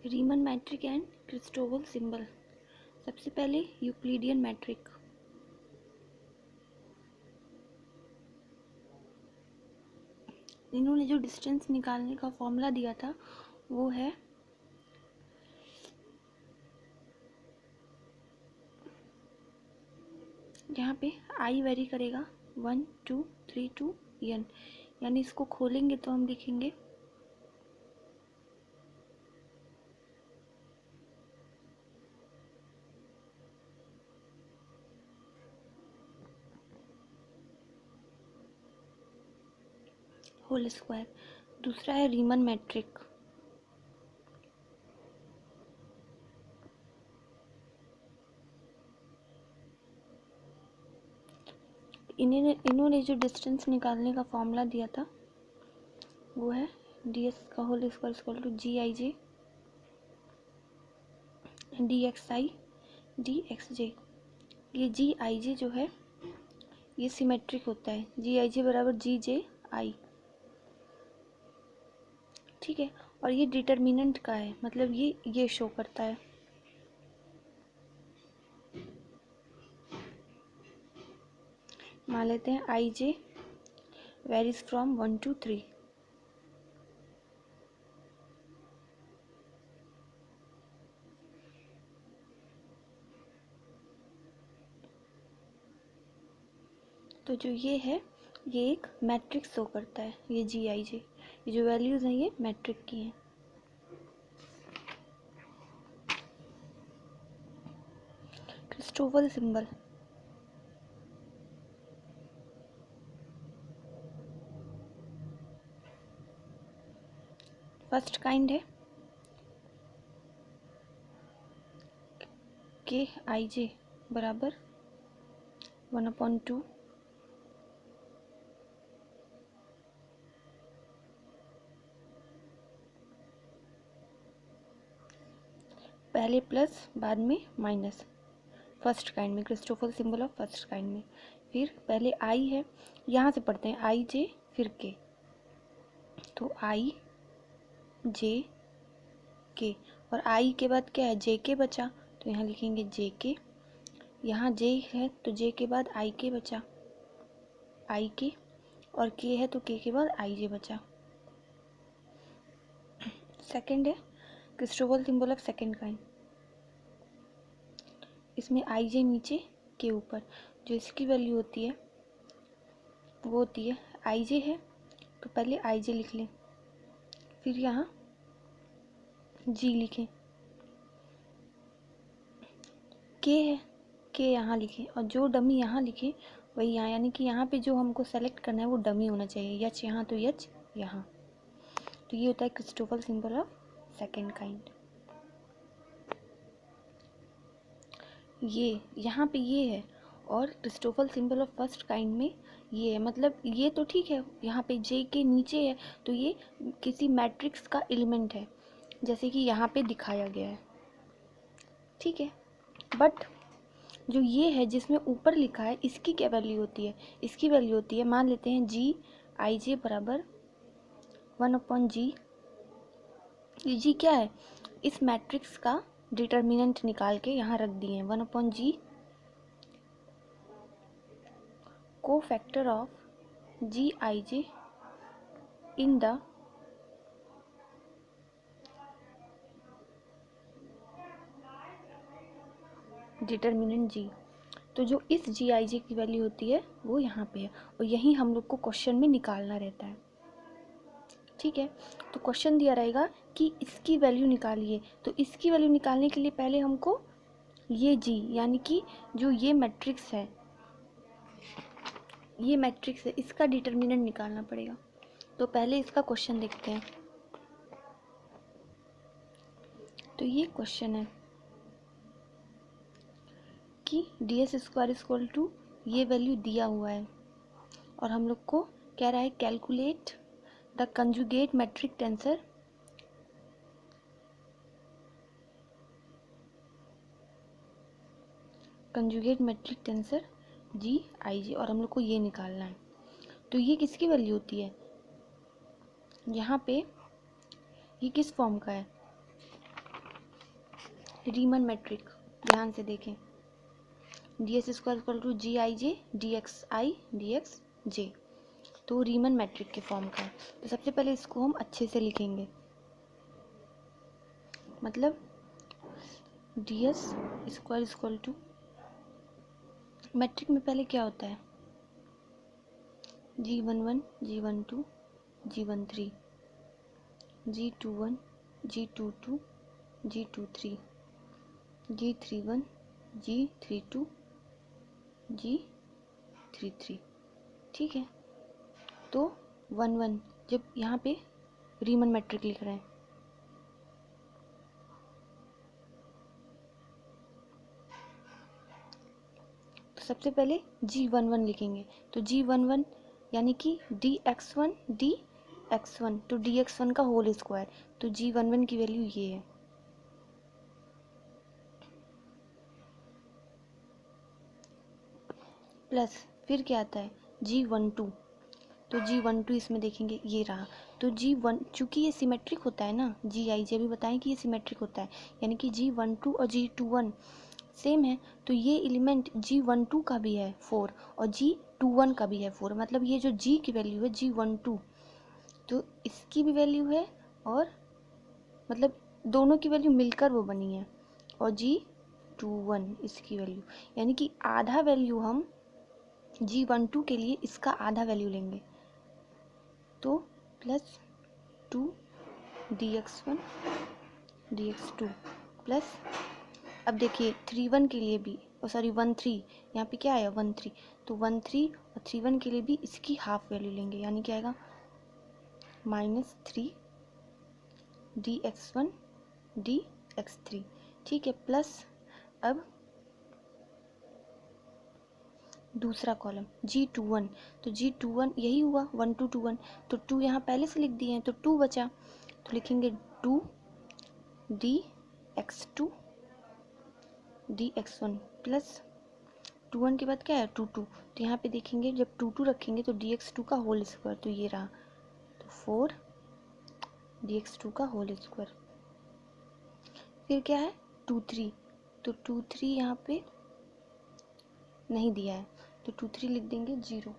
रीमन matric and क्रिस्टोवल symbol. सबसे पहले Euclidean matric. इन्होंने जो डिस्टेंस निकालने का फॉर्मूला दिया था वो है यहाँ पे आई वेरी करेगा 1 2 3 टू n, यानी इसको खोलेंगे तो हम लिखेंगे होल स्क्वायर। दूसरा है रीमन मैट्रिक। इन्होंने जो डिस्टेंस निकालने का फॉर्मूला दिया था वो है ds का whole square equal to g i j d x i d x j. ये जी आई जे जो है ये सिमेट्रिक होता है, जी आई जे बराबर जी जे आई, ठीक है। और ये डिटर्मिनेंट का है, मतलब ये शो करता है। मान लेते हैं आई जे वेरीज फ्रॉम 1 to 3। तो जो ये है ये एक मैट्रिक्स शो करता है, ये जी आई जे, ये जो वैल्यूज हैं ये मैट्रिक की हैं। क्रिस्टोवल सिंबल। फर्स्ट काइंड है के आई जे बराबर 1/2 पहले प्लस बाद में माइनस, फर्स्ट काइंड में Christoffel symbol of first kind में। फिर पहले आई है, यहाँ से पढ़ते हैं आई जे फिर के, तो आई जे के, और आई के बाद क्या है जे के बचा, तो यहाँ लिखेंगे जे के। यहाँ जे है तो जे के बाद आई के बचा, आई के, और के है तो के बाद आई जे बचा। सेकंड है Christoffel symbol of second kind. इसमें आई जे नीचे के ऊपर, जो इसकी वैल्यू होती है वो होती है आई जे है तो पहले आई जे लिख लें, फिर यहाँ जी लिखें, के है के यहाँ लिखें, और जो डमी यहाँ लिखें वही यहाँ, यानी कि यहाँ पे जो हमको सेलेक्ट करना है वो डमी होना चाहिए, यच यहाँ तो यच यहाँ। तो ये होता है Christoffel symbol of second kind. ये यहाँ पे ये है, और Christoffel symbol of first kind में ये है, मतलब ये तो ठीक है, यहाँ पे जे के नीचे है तो ये किसी मैट्रिक्स का एलिमेंट है, जैसे कि यहाँ पे दिखाया गया है, ठीक है। बट जो ये है जिसमें ऊपर लिखा है इसकी क्या वैल्यू होती है, इसकी वैल्यू होती है, मान लेते हैं जी आई जे बराबर 1/g। ये जी क्या है, इस मैट्रिक्स का डिटर्मिनेंट निकाल के यहाँ रख दिए हैं, 1/g को factor of g i j in the determinant g. तो जो इस जी आई जे की वैल्यू होती है वो यहाँ पे है, और यही हम लोग को क्वेश्चन में निकालना रहता है, ठीक है। तो क्वेश्चन दिया रहेगा कि इसकी वैल्यू निकालिए, तो इसकी वैल्यू निकालने के लिए पहले हमको ये जी यानी कि जो ये मैट्रिक्स है, ये मैट्रिक्स है इसका डिटर्मिनेंट निकालना पड़ेगा। तो पहले इसका क्वेश्चन देखते हैं। तो ये क्वेश्चन है कि D S square equal to ये वैल्यू दिया हुआ है, और हम लोग को कह रहा है calculate the conjugate metric tensor g i g, और हम लोग को ये निकालना है। तो ये किसकी वैल्यू होती है, यहाँ पे ये किस फॉर्म का है, रीमन मैट्रिक ध्यान से देखें, ds square equal to g i j d x i d x j, तो रीमन मैट्रिक के फॉर्म का है। तो सबसे पहले इसको हम अच्छे से लिखेंगे, मतलब ds square equal to, metric में पहले क्या होता है, G11 G12 G13 G21 G22 G23 G31 G32 G33, ठीक है। तो 1 1 जब यहाँ पे रीमन मैट्रिक लिख रहे हैं, तो सबसे पहले G11 लिखेंगे, तो G11 यानी कि dx1 dx1, तो dx1 का होल स्क्वायर, तो G11 की वैल्यू ये है, प्लस फिर क्या आता है G12, तो G12 इसमें देखेंगे ये रहा, तो G1 चूँकि ये सिमेट्रिक होता है ना, जी आई जे भी बताएं कि ये सिमेट्रिक होता है, यानी कि G12 और G21 सेम है, तो ये एलिमेंट G12 का भी है 4 और G21 का भी है 4, मतलब ये जो G की वैल्यू है G12, तो इसकी भी वैल्यू है, और मतलब दोनों की वैल्यू मिलकर वो बनी है, और G21 इसकी वैल्यू, यानी कि आधा वैल्यू हम G12 के लिए इसका आधा वैल्यू लेंगे, तो प्लस 2 dx1 dx2 प्लस, अब देखिए 3 1 के लिए भी, सॉरी 1 3, यहाँ पे क्या आया 1 3, तो 1 3 और 3 1 के लिए भी इसकी हाफ वैल्यू लेंगे, यानी क्या आएगा -3 dx1 dx3, ठीक है। प्लस अब दूसरा कॉलम G21, तो G21 यही हुआ 1 2 2 1, तो 2 यहाँ पहले से लिख दिए हैं, तो 2 बचा, तो लिखेंगे 2 dx2 dx1 प्लस 2 1 के बाद क्या है 2 2, तो यहाँ पे देखेंगे जब 2 2 रखेंगे तो dx2 का होल स्क्वायर, तो ये रहा, तो 4 dx2 का होल स्क्वायर, फिर क्या है 2 3, तो 2 3 यहाँ पे नहीं दिया है, तो 2 3 लिख देंगे 0,